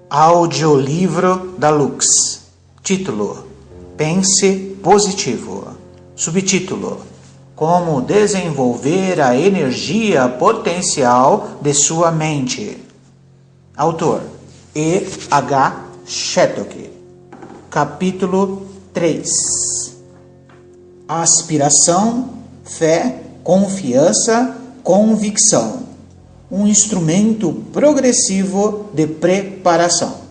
Audiolivro da Lux. Título: Pense Positivo. Subtítulo: Como desenvolver a energia potencial de sua mente. Autor: E.H. Shattuck. Capítulo 3. Aspiração, fé, confiança, convicção. Um instrumento progressivo de preparação.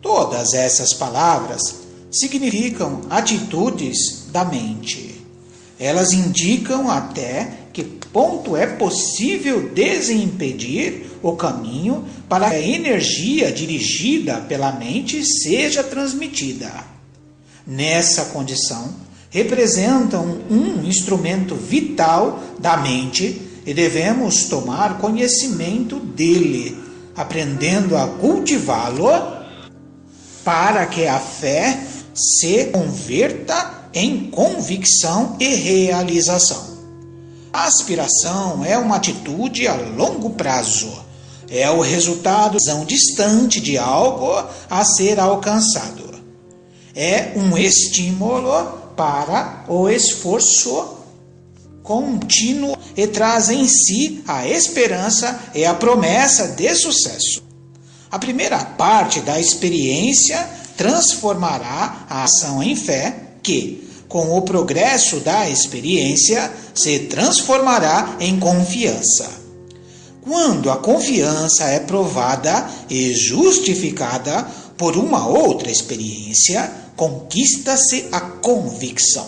Todas essas palavras significam atitudes da mente. Elas indicam até que ponto é possível desimpedir o caminho para que a energia dirigida pela mente seja transmitida. Nessa condição, representam um instrumento vital da mente e devemos tomar conhecimento dele, aprendendo a cultivá-lo para que a fé se converta em convicção e realização. A aspiração é uma atitude a longo prazo. É o resultado de uma visão distante de algo a ser alcançado. É um estímulo para o esforço contínuo e traz em si a esperança e a promessa de sucesso. A primeira parte da experiência transformará a ação em fé, que, com o progresso da experiência, se transformará em confiança. Quando a confiança é provada e justificada por uma outra experiência, conquista-se a convicção.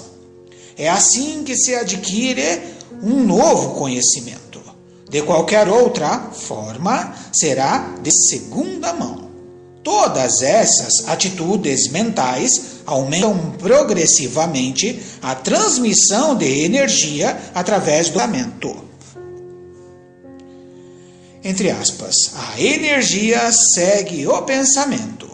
É assim que se adquire um novo conhecimento. De qualquer outra forma, será de segunda mão. Todas essas atitudes mentais aumentam progressivamente a transmissão de energia através do pensamento. Entre aspas, a energia segue o pensamento.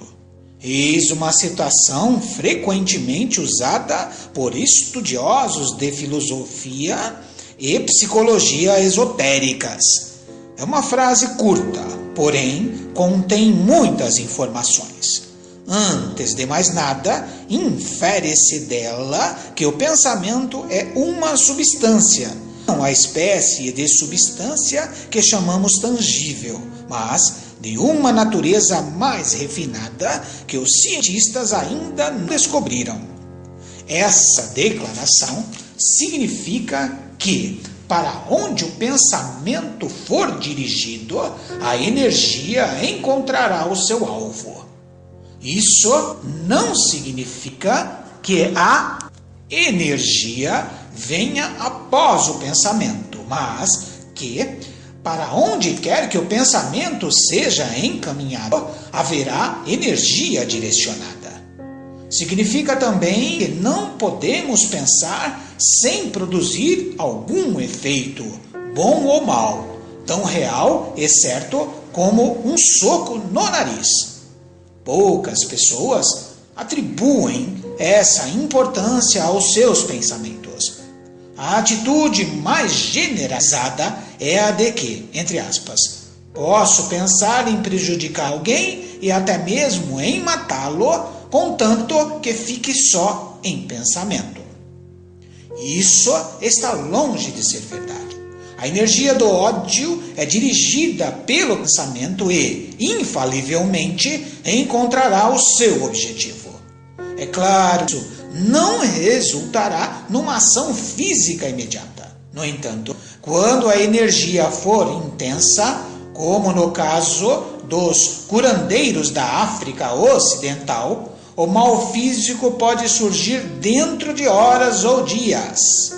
Eis uma citação frequentemente usada por estudiosos de filosofia e psicologia esotéricas. É uma frase curta, porém contém muitas informações. Antes de mais nada, infere-se dela que o pensamento é uma substância, não a espécie de substância que chamamos tangível, mas de uma natureza mais refinada que os cientistas ainda não descobriram. Essa declaração significa que, para onde o pensamento for dirigido, a energia encontrará o seu alvo. Isso não significa que a energia venha após o pensamento, mas que, para onde quer que o pensamento seja encaminhado, haverá energia direcionada. Significa também que não podemos pensar sem produzir algum efeito, bom ou mau, tão real e certo como um soco no nariz. Poucas pessoas atribuem essa importância aos seus pensamentos. A atitude mais generalizada é a de que, entre aspas, posso pensar em prejudicar alguém e até mesmo em matá-lo, contanto que fique só em pensamento. Isso está longe de ser verdade. A energia do ódio é dirigida pelo pensamento e, infalivelmente, encontrará o seu objetivo. É claro que isso não resultará numa ação física imediata. No entanto, quando a energia for intensa, como no caso dos curandeiros da África Ocidental, o mal físico pode surgir dentro de horas ou dias.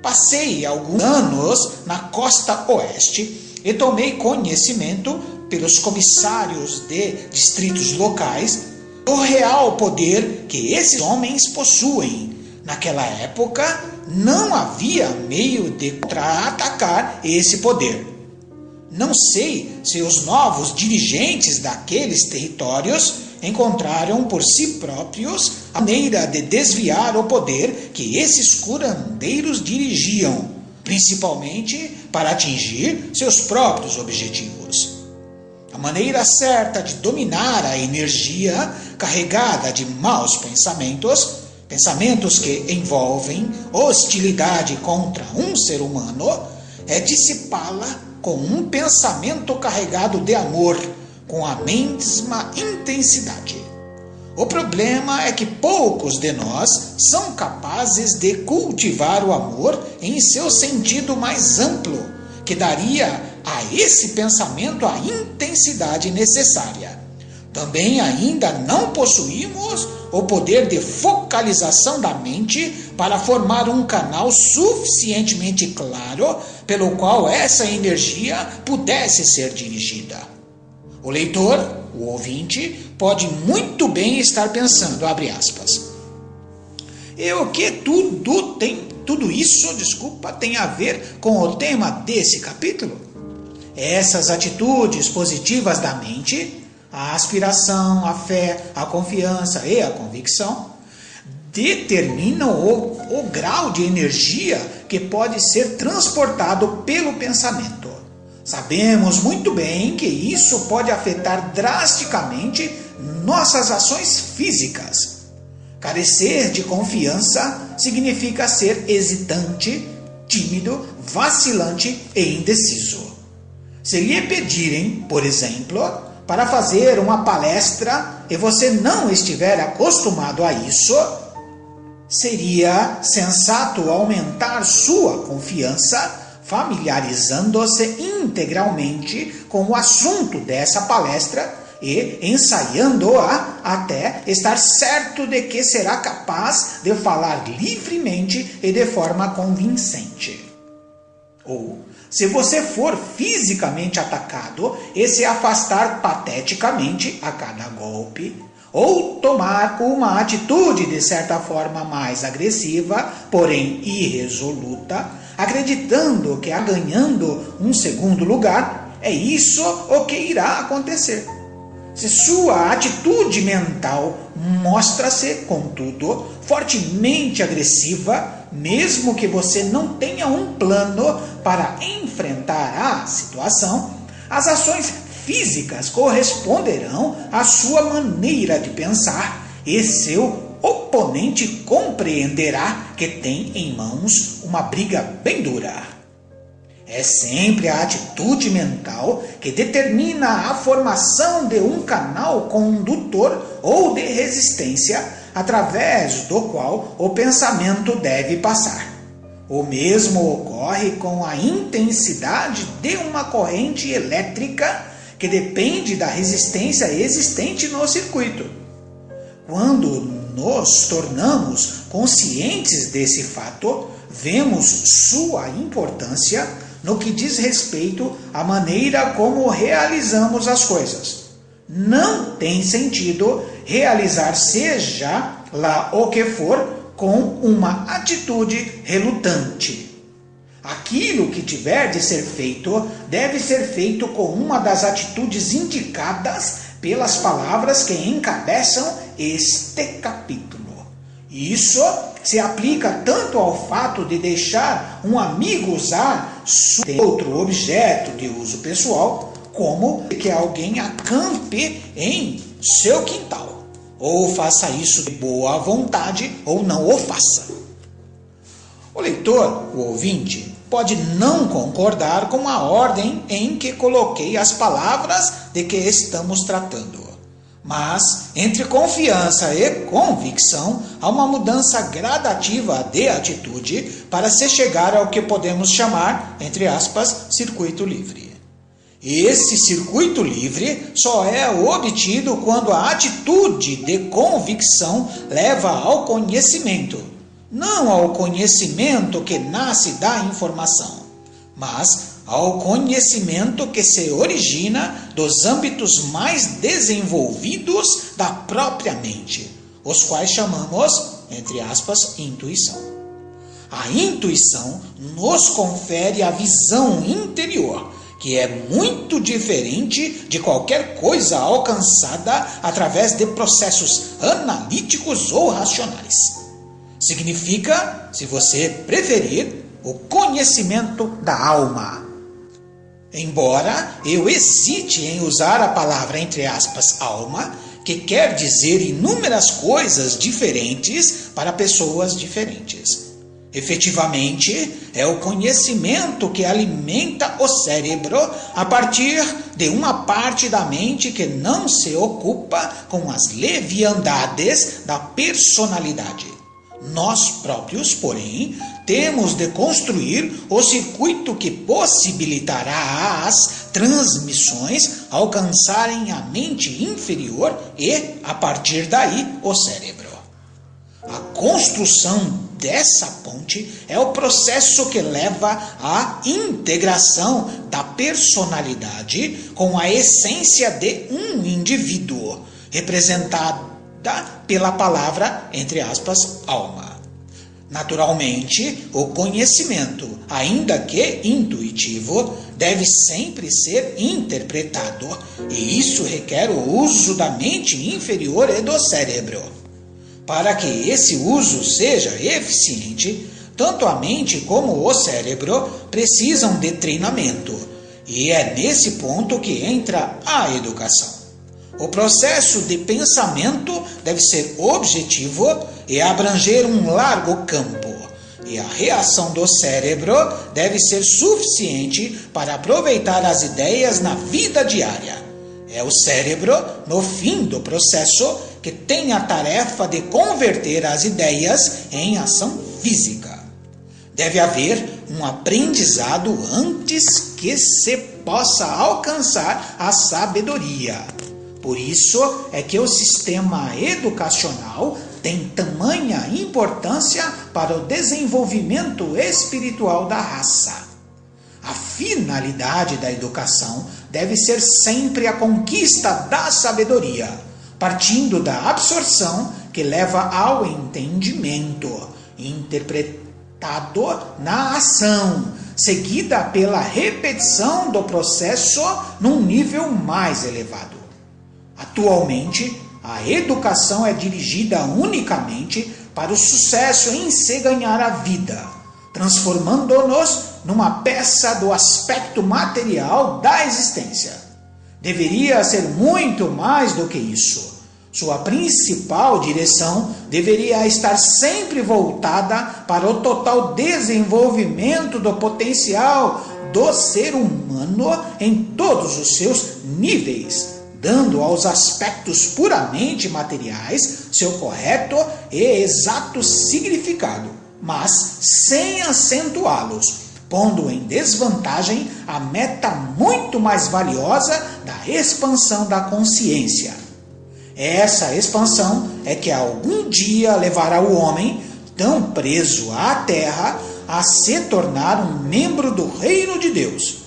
Passei alguns anos na costa oeste e tomei conhecimento pelos comissários de distritos locais do real poder que esses homens possuem. Naquela época, não havia meio de contra-atacar esse poder. Não sei se os novos dirigentes daqueles territórios encontraram por si próprios a maneira de desviar o poder que esses curandeiros dirigiam, principalmente para atingir seus próprios objetivos. a maneira certa de dominar a energia carregada de maus pensamentos, pensamentos que envolvem hostilidade contra um ser humano, é dissipá-la com um pensamento carregado de amor, com a mesma intensidade. O problema é que poucos de nós são capazes de cultivar o amor em seu sentido mais amplo, que daria a esse pensamento a intensidade necessária. Também ainda não possuímos o poder de focalização da mente para formar um canal suficientemente claro pelo qual essa energia pudesse ser dirigida. O leitor, o ouvinte, pode muito bem estar pensando, abre aspas, e o que tudo isso tem a ver com o tema desse capítulo? Essas atitudes positivas da mente, a aspiração, a fé, a confiança e a convicção, determinam o grau de energia que pode ser transportado pelo pensamento. Sabemos muito bem que isso pode afetar drasticamente nossas ações físicas. Carecer de confiança significa ser hesitante, tímido, vacilante e indeciso. Se lhe pedirem, por exemplo, para fazer uma palestra e você não estiver acostumado a isso, seria sensato aumentar sua confiança, familiarizando-se integralmente com o assunto dessa palestra e ensaiando-a até estar certo de que será capaz de falar livremente e de forma convincente. Ou, se você for fisicamente atacado e se afastar pateticamente a cada golpe, ou tomar uma atitude de certa forma mais agressiva, porém irresoluta, acreditando que ganhando um segundo lugar, é isso o que irá acontecer. Se sua atitude mental mostra-se, contudo, fortemente agressiva, mesmo que você não tenha um plano para enfrentar a situação, as ações físicas corresponderão à sua maneira de pensar e seu oponente compreenderá que tem em mãos uma briga bem dura. É sempre a atitude mental que determina a formação de um canal condutor ou de resistência através do qual o pensamento deve passar. O mesmo ocorre com a intensidade de uma corrente elétrica que depende da resistência existente no circuito. Quando nos tornamos conscientes desse fato, vemos sua importância no que diz respeito à maneira como realizamos as coisas. Não tem sentido realizar seja lá o que for com uma atitude relutante. Aquilo que tiver de ser feito deve ser feito com uma das atitudes indicadas pelas palavras que encabeçam este capítulo. Isso se aplica tanto ao fato de deixar um amigo usar outro objeto de uso pessoal, como que alguém acampe em seu quintal. Ou faça isso de boa vontade, ou não o faça. O leitor, o ouvinte, pode não concordar com a ordem em que coloquei as palavras de que estamos tratando. Mas, entre confiança e convicção, há uma mudança gradativa de atitude para se chegar ao que podemos chamar, entre aspas, circuito livre. Esse circuito livre só é obtido quando a atitude de convicção leva ao conhecimento, não ao conhecimento que nasce da informação, mas ao conhecimento que se origina dos âmbitos mais desenvolvidos da própria mente, os quais chamamos, entre aspas, intuição. A intuição nos confere a visão interior, que é muito diferente de qualquer coisa alcançada através de processos analíticos ou racionais. Significa, se você preferir, o conhecimento da alma. Embora eu hesite em usar a palavra, entre aspas, alma, que quer dizer inúmeras coisas diferentes para pessoas diferentes. Efetivamente, é o conhecimento que alimenta o cérebro a partir de uma parte da mente que não se ocupa com as leviandades da personalidade. Nós próprios, porém, temos de construir o circuito que possibilitará às transmissões alcançarem a mente inferior e, a partir daí, o cérebro. A construção dessa ponte é o processo que leva à integração da personalidade com a essência de um indivíduo, representada pela palavra, entre aspas, alma. Naturalmente, o conhecimento, ainda que intuitivo, deve sempre ser interpretado, e isso requer o uso da mente inferior e do cérebro. Para que esse uso seja eficiente, tanto a mente como o cérebro precisam de treinamento, e é nesse ponto que entra a educação. O processo de pensamento deve ser objetivo e abranger um largo campo, e a reação do cérebro deve ser suficiente para aproveitar as ideias na vida diária. É o cérebro, no fim do processo, que tem a tarefa de converter as ideias em ação física. Deve haver um aprendizado antes que se possa alcançar a sabedoria. Por isso é que o sistema educacional tem tamanha importância para o desenvolvimento espiritual da raça. A finalidade da educação deve ser sempre a conquista da sabedoria, partindo da absorção que leva ao entendimento, interpretado na ação, seguida pela repetição do processo num nível mais elevado. Atualmente, a educação é dirigida unicamente para o sucesso em se ganhar a vida, transformando-nos numa peça do aspecto material da existência. Deveria ser muito mais do que isso. Sua principal direção deveria estar sempre voltada para o total desenvolvimento do potencial do ser humano em todos os seus níveis, dando aos aspectos puramente materiais seu correto e exato significado, mas sem acentuá-los, pondo em desvantagem a meta muito mais valiosa da expansão da consciência. Essa expansão é que algum dia levará o homem, tão preso à terra, a se tornar um membro do reino de Deus.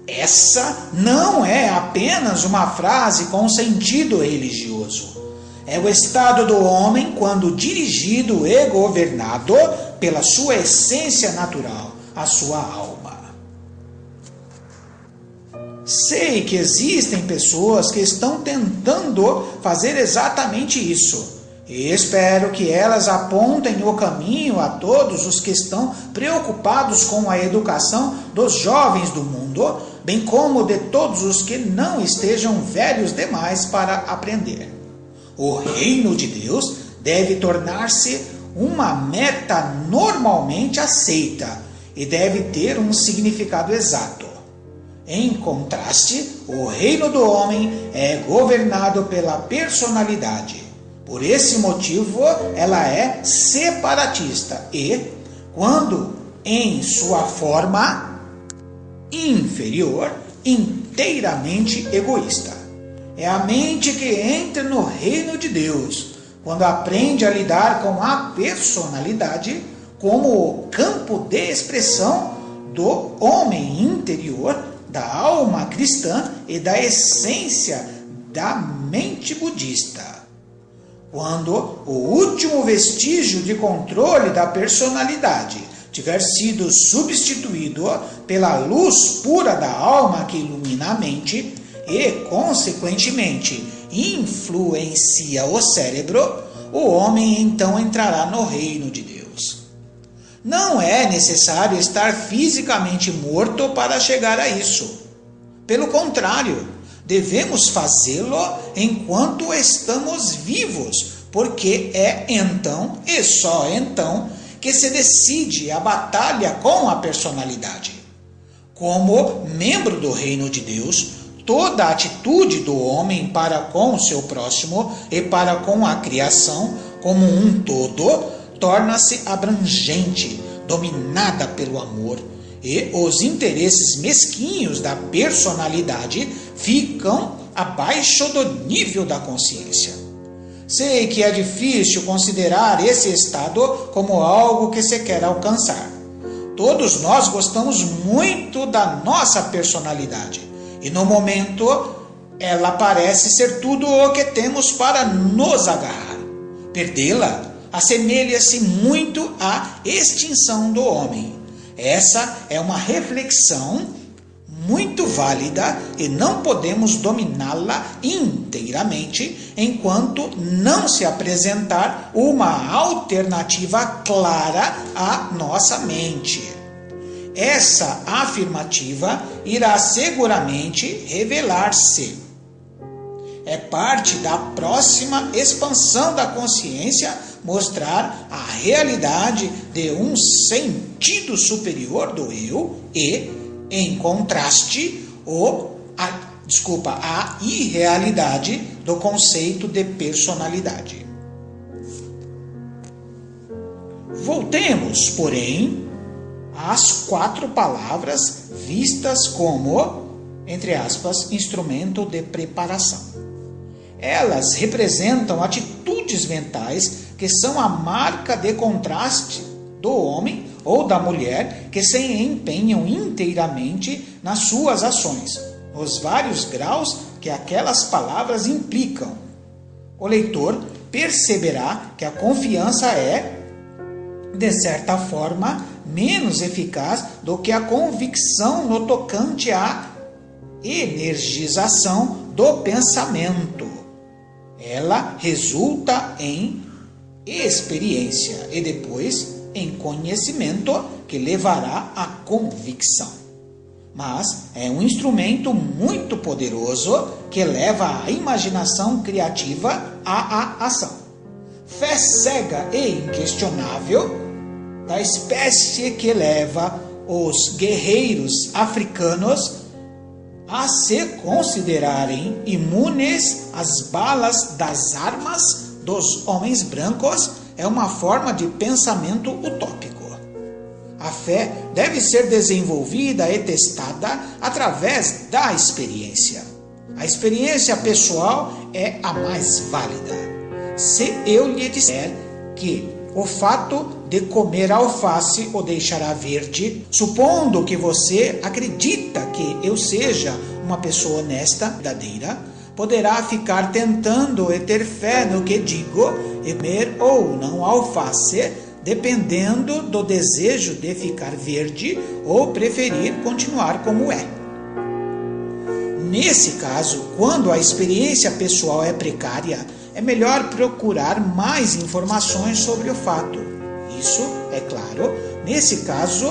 Essa não é apenas uma frase com sentido religioso. É o estado do homem quando dirigido e governado pela sua essência natural, a sua alma. Sei que existem pessoas que estão tentando fazer exatamente isso, e espero que elas apontem o caminho a todos os que estão preocupados com a educação dos jovens do mundo, bem como de todos os que não estejam velhos demais para aprender. O reino de Deus deve tornar-se uma meta normalmente aceita e deve ter um significado exato. Em contraste, o reino do homem é governado pela personalidade. Por esse motivo, ela é separatista e, quando em sua forma inferior, inteiramente egoísta. É a mente que entra no reino de Deus, quando aprende a lidar com a personalidade como o campo de expressão do homem interior, da alma cristã e da essência da mente budista. Quando o último vestígio de controle da personalidade tiver sido substituído pela luz pura da alma que ilumina a mente e, consequentemente, influencia o cérebro, o homem então entrará no reino de Deus. Não é necessário estar fisicamente morto para chegar a isso. Pelo contrário, devemos fazê-lo enquanto estamos vivos, porque é então e só então que se decide a batalha com a personalidade. Como membro do reino de Deus, toda a atitude do homem para com o seu próximo e para com a criação como um todo torna-se abrangente, dominada pelo amor, e os interesses mesquinhos da personalidade ficam abaixo do nível da consciência. Sei que é difícil considerar esse estado como algo que se quer alcançar. Todos nós gostamos muito da nossa personalidade e no momento ela parece ser tudo o que temos para nos agarrar. Perdê-la assemelha-se muito à extinção do homem. Essa é uma reflexão muito válida e não podemos dominá-la inteiramente enquanto não se apresentar uma alternativa clara à nossa mente. Essa afirmativa irá seguramente revelar-se. É parte da próxima expansão da consciência mostrar a realidade de um sentido superior do eu e, em contraste, a irrealidade do conceito de personalidade. Voltemos, porém, às 4 palavras vistas como, entre aspas, instrumento de preparação. Elas representam atitudes mentais que são a marca de contraste do homem ou da mulher que se empenham inteiramente nas suas ações, nos vários graus que aquelas palavras implicam. O leitor perceberá que a confiança é, de certa forma, menos eficaz do que a convicção no tocante à energização do pensamento. Ela resulta em experiência e depois em conhecimento que levará à convicção. Mas é um instrumento muito poderoso que leva a imaginação criativa à ação. Fé cega e inquestionável da espécie que leva os guerreiros africanos a se considerarem imunes às balas das armas dos homens brancos é uma forma de pensamento utópico. A fé deve ser desenvolvida e testada através da experiência. A experiência pessoal é a mais válida. Se eu lhe disser que o fato de comer alface o deixará verde, supondo que você acredita que eu seja uma pessoa honesta, verdadeira, poderá ficar tentando e ter fé no que digo e comer ou não alface, dependendo do desejo de ficar verde ou preferir continuar como é. Nesse caso, quando a experiência pessoal é precária, é melhor procurar mais informações sobre o fato. Isso, é claro, nesse caso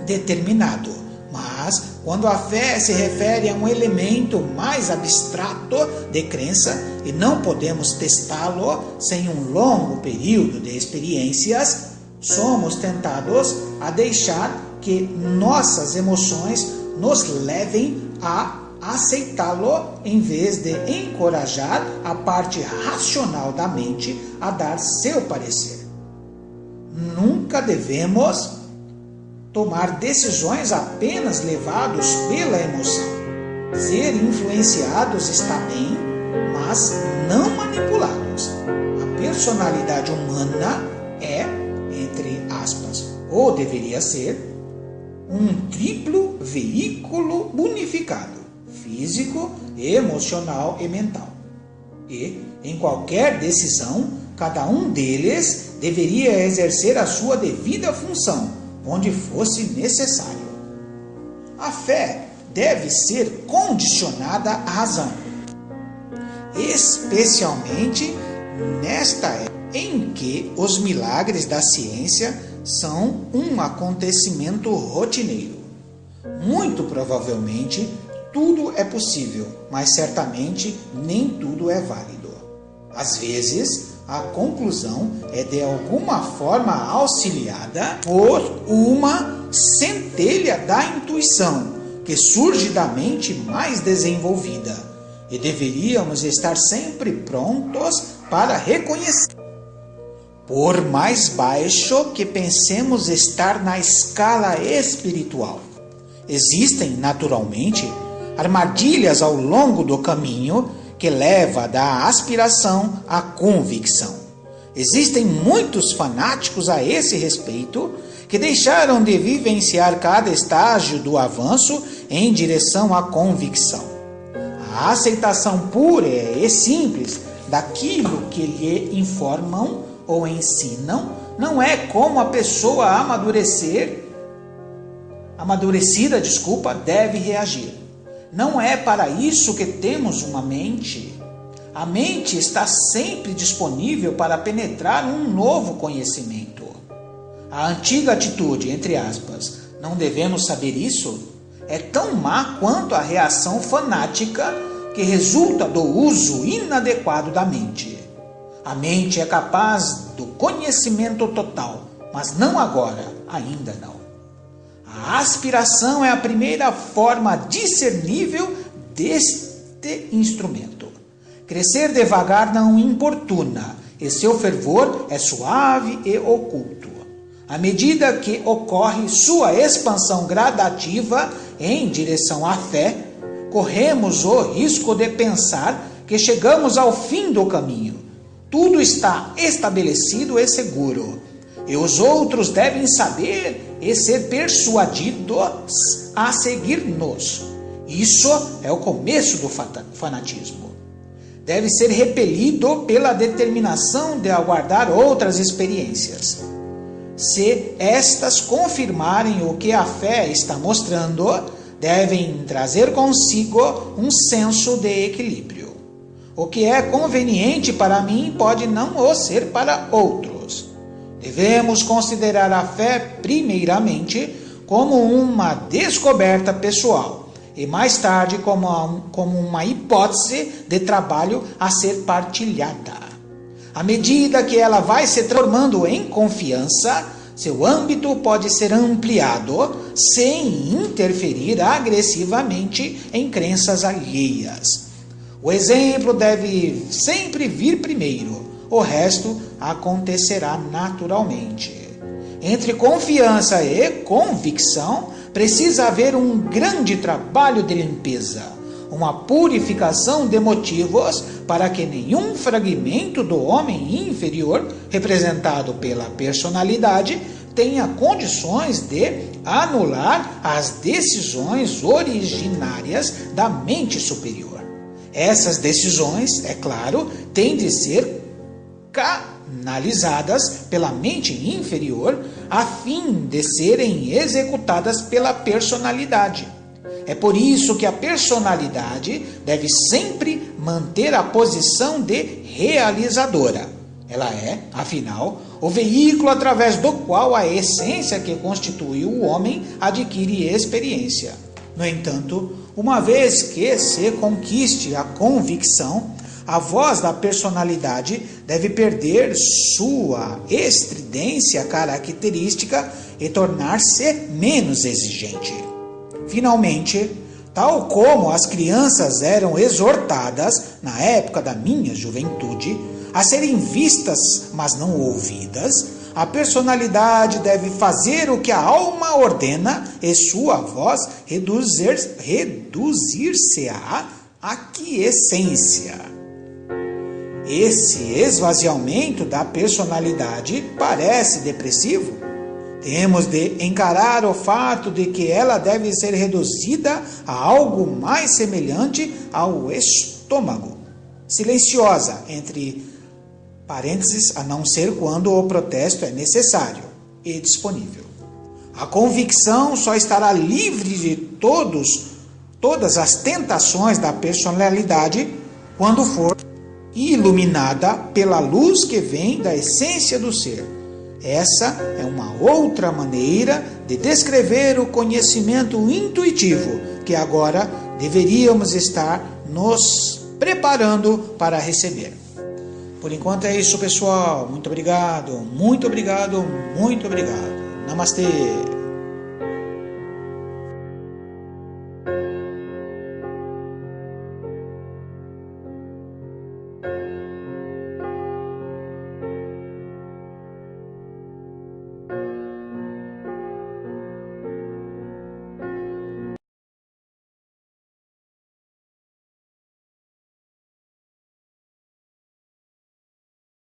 determinado. Mas, quando a fé se refere a um elemento mais abstrato de crença e não podemos testá-lo sem um longo período de experiências, somos tentados a deixar que nossas emoções nos levem a aceitá-lo em vez de encorajar a parte racional da mente a dar seu parecer. Nunca devemos tomar decisões apenas levados pela emoção. Ser influenciados está bem, mas não manipulados. A personalidade humana é, entre aspas, ou deveria ser, um triplo veículo unificado, físico, emocional e mental. E, em qualquer decisão, cada um deles deveria exercer a sua devida função, onde fosse necessário. A fé deve ser condicionada à razão, especialmente nesta época em que os milagres da ciência são um acontecimento rotineiro. Muito provavelmente, tudo é possível, mas certamente nem tudo é válido. Às vezes, a conclusão é de alguma forma auxiliada por uma centelha da intuição que surge da mente mais desenvolvida, e deveríamos estar sempre prontos para reconhecer. Por mais baixo que pensemos estar na escala espiritual, existem, naturalmente, armadilhas ao longo do caminho que leva da aspiração à convicção. Existem muitos fanáticos a esse respeito que deixaram de vivenciar cada estágio do avanço em direção à convicção. A aceitação pura e simples daquilo que lhe informam ou ensinam não é como a pessoa amadurecida deve reagir. Não é para isso que temos uma mente. A mente está sempre disponível para penetrar um novo conhecimento. A antiga atitude, entre aspas, não devemos saber isso, é tão má quanto a reação fanática que resulta do uso inadequado da mente. A mente é capaz do conhecimento total, mas não agora, ainda não. A aspiração é a primeira forma discernível deste instrumento. Crescer devagar não importuna, e seu fervor é suave e oculto. À medida que ocorre sua expansão gradativa em direção à fé, corremos o risco de pensar que chegamos ao fim do caminho. Tudo está estabelecido e seguro, e os outros devem saber e ser persuadidos a seguir-nos. Isso é o começo do fanatismo. Deve ser repelido pela determinação de aguardar outras experiências. Se estas confirmarem o que a fé está mostrando, devem trazer consigo um senso de equilíbrio. O que é conveniente para mim pode não o ser para outros. Devemos considerar a fé primeiramente como uma descoberta pessoal e mais tarde como uma hipótese de trabalho a ser partilhada. À medida que ela vai se transformando em confiança, seu âmbito pode ser ampliado sem interferir agressivamente em crenças alheias. O exemplo deve sempre vir primeiro, o resto acontecerá naturalmente. Entre confiança e convicção, precisa haver um grande trabalho de limpeza, uma purificação de motivos para que nenhum fragmento do homem inferior, representado pela personalidade, tenha condições de anular as decisões originárias da mente superior. Essas decisões, é claro, têm de ser canalizadas pela mente inferior a fim de serem executadas pela personalidade. É por isso que a personalidade deve sempre manter a posição de realizadora. Ela é, afinal, o veículo através do qual a essência que constitui o homem adquire experiência. No entanto, uma vez que se conquiste a convicção, a voz da personalidade deve perder sua estridência característica e tornar-se menos exigente. Finalmente, tal como as crianças eram exortadas, na época da minha juventude, a serem vistas, mas não ouvidas, a personalidade deve fazer o que a alma ordena e sua voz reduzir-se-á à quiescência. Esse esvaziamento da personalidade parece depressivo. Temos de encarar o fato de que ela deve ser reduzida a algo mais semelhante ao estômago, silenciosa, entre parênteses, a não ser quando o protesto é necessário e disponível. A convicção só estará livre de todas as tentações da personalidade quando for iluminada pela luz que vem da essência do ser, Essa é uma outra maneira de descrever o conhecimento intuitivo que agora deveríamos estar nos preparando para receber. Por enquanto é isso, pessoal. Muito obrigado, muito obrigado, muito obrigado. Namastê!